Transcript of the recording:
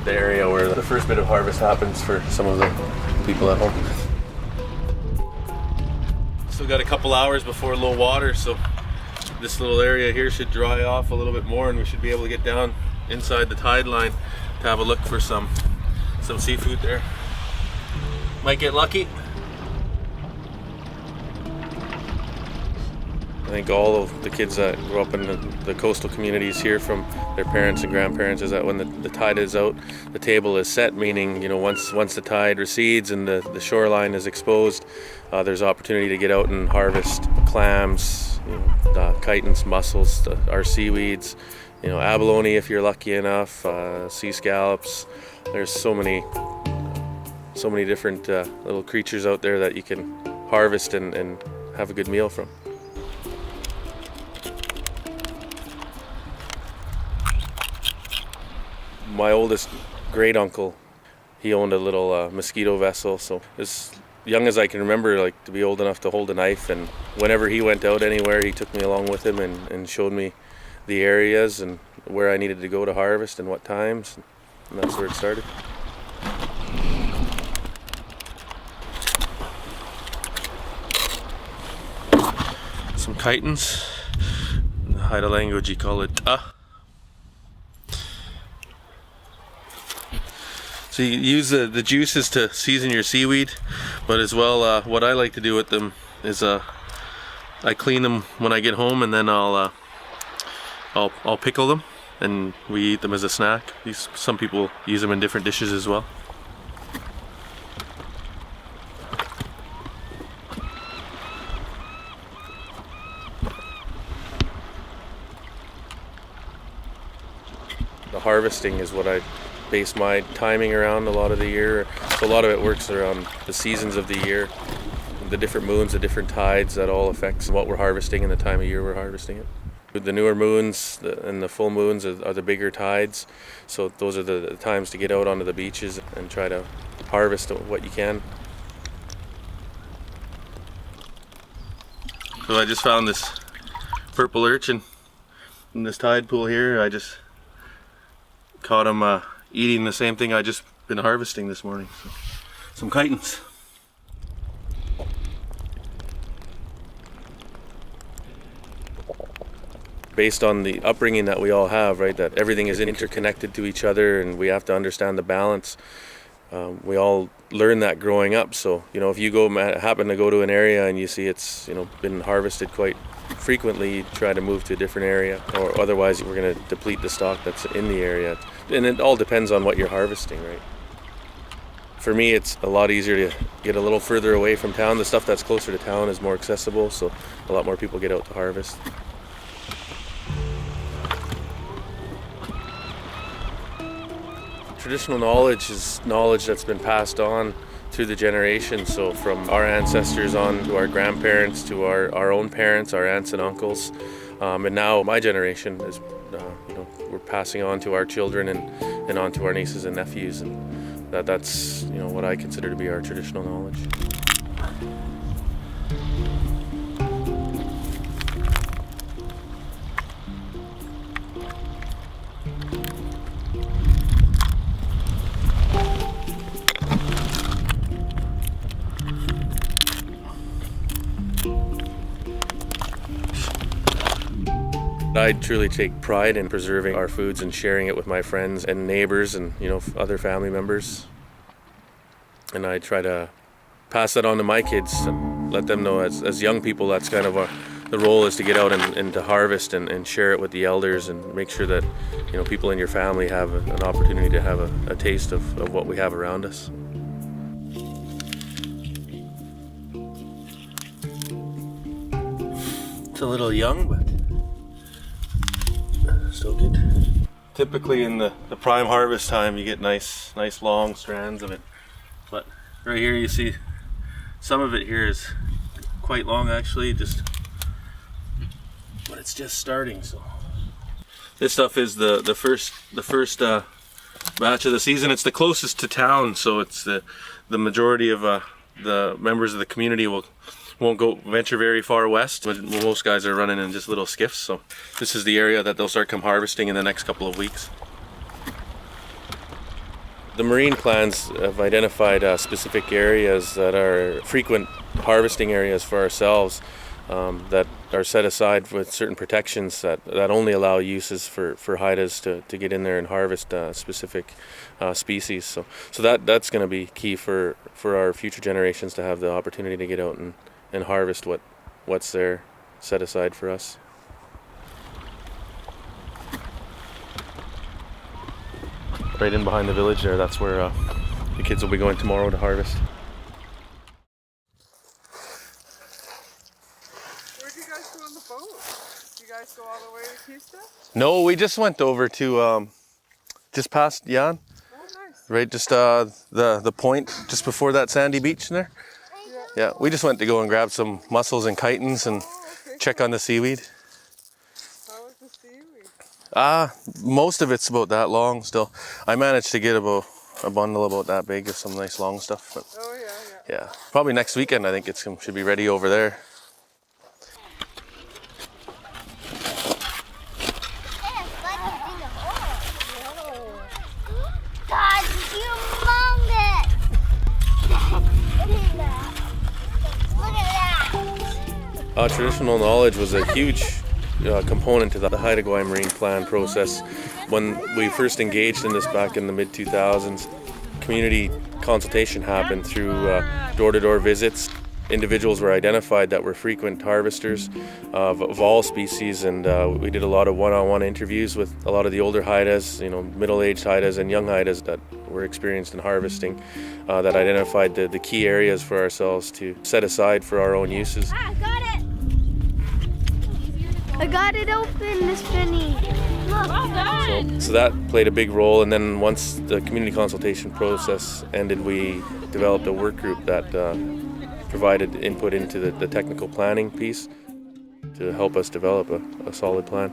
the area where the first bit of harvest happens for some of the people at home. Still got a couple hours before low water, so this little area here should dry off a little bit more and we should be able to get down inside the tide line to have a look for some seafood there. Might get lucky. I think all of the kids that grow up in the coastal communities hear from their parents and grandparents is that when the tide is out, the table is set, meaning, you know, once the tide recedes and the shoreline is exposed, there's opportunity to get out and harvest clams, you know, chitons, mussels, our seaweeds, you know, abalone if you're lucky enough, sea scallops. There's so many different little creatures out there that you can harvest and have a good meal from. My oldest great uncle, he owned a little mosquito vessel, so as young as I can remember, like, to be old enough to hold a knife, and whenever he went out anywhere, he took me along with him and showed me the areas and where I needed to go to harvest and what times, and that's where it started. Some chitons. In the Haida language you call it So you use the juices to season your seaweed, but as well, what I like to do with them is I clean them when I get home, and then I'll pickle them, and we eat them as a snack. Some people use them in different dishes as well. The harvesting is what I base my timing around a lot of the year. So a lot of it works around the seasons of the year, the different moons, the different tides. That all affects what we're harvesting and the time of year we're harvesting it. The newer moons and the full moons are the bigger tides, so those are the times to get out onto the beaches and try to harvest what you can. So I just found this purple urchin in this tide pool here. I just caught him eating the same thing I just been harvesting this morning. So, some chitons. Based on the upbringing that we all have, right, that everything is interconnected to each other and we have to understand the balance. We all learn that growing up. So, you know, if you happen to go to an area and you see it's, you know, been harvested quite frequently, you try to move to a different area, or otherwise we're going to deplete the stock that's in the area. And it all depends on what you're harvesting, right? For me, it's a lot easier to get a little further away from town. The stuff that's closer to town is more accessible, so a lot more people get out to harvest. Traditional knowledge is knowledge that's been passed on through the generations, so from our ancestors on to our grandparents to our own parents, our aunts and uncles, and now my generation is, you know, we're passing on to our children and on to our nieces and nephews, and that's, you know, what I consider to be our traditional knowledge. I truly take pride in preserving our foods and sharing it with my friends and neighbors and, you know, other family members. And I try to pass that on to my kids and let them know as young people that's kind of the role is to get out and to harvest and share it with the elders and make sure that, you know, people in your family have an opportunity to have a taste of what we have around us. It's a little young, but still good. Typically in the prime harvest time you get nice long strands of it, but right here you see some of it here is quite long actually, but it's just starting. So this stuff is the first batch of the season. It's the closest to town, so it's the majority of the members of the community won't venture very far west. Most guys are running in just little skiffs, so this is the area that they'll start harvesting in the next couple of weeks. The marine plans have identified specific areas that are frequent harvesting areas for ourselves that are set aside with certain protections that only allow uses for haidas to get in there and harvest specific species. So that's going to be key for our future generations to have the opportunity to get out and harvest what's there set aside for us. Right in behind the village there, that's where the kids will be going tomorrow to harvest. Where'd you guys go on the boat? Did you guys go all the way to Houston? No, we just went over to just past Yan. Oh, nice. Right, just the point just before that sandy beach there. Yeah, we just went to go and grab some mussels and chitons and check on the seaweed. How was the seaweed? Most of it's about that long still. I managed to get about a bundle about that big of some nice long stuff. But Oh yeah. yeah, probably next weekend I think it should be ready over there. God, humongous! Look at that! Traditional knowledge was a huge component to the Haida Gwaii Marine Plan process. When we first engaged in this back in the mid-2000s, community consultation happened through door-to-door visits. Individuals were identified that were frequent harvesters of all species, and we did a lot of one-on-one interviews with a lot of the older Haidas, middle-aged Haidas and young Haidas that were experienced in harvesting, that identified the key areas for ourselves to set aside for our own uses. I got it! I got it open, Miss Penny. Look. Well done. So that played a big role, and then once the community consultation process ended, we developed a work group that provided input into the technical planning piece to help us develop a solid plan.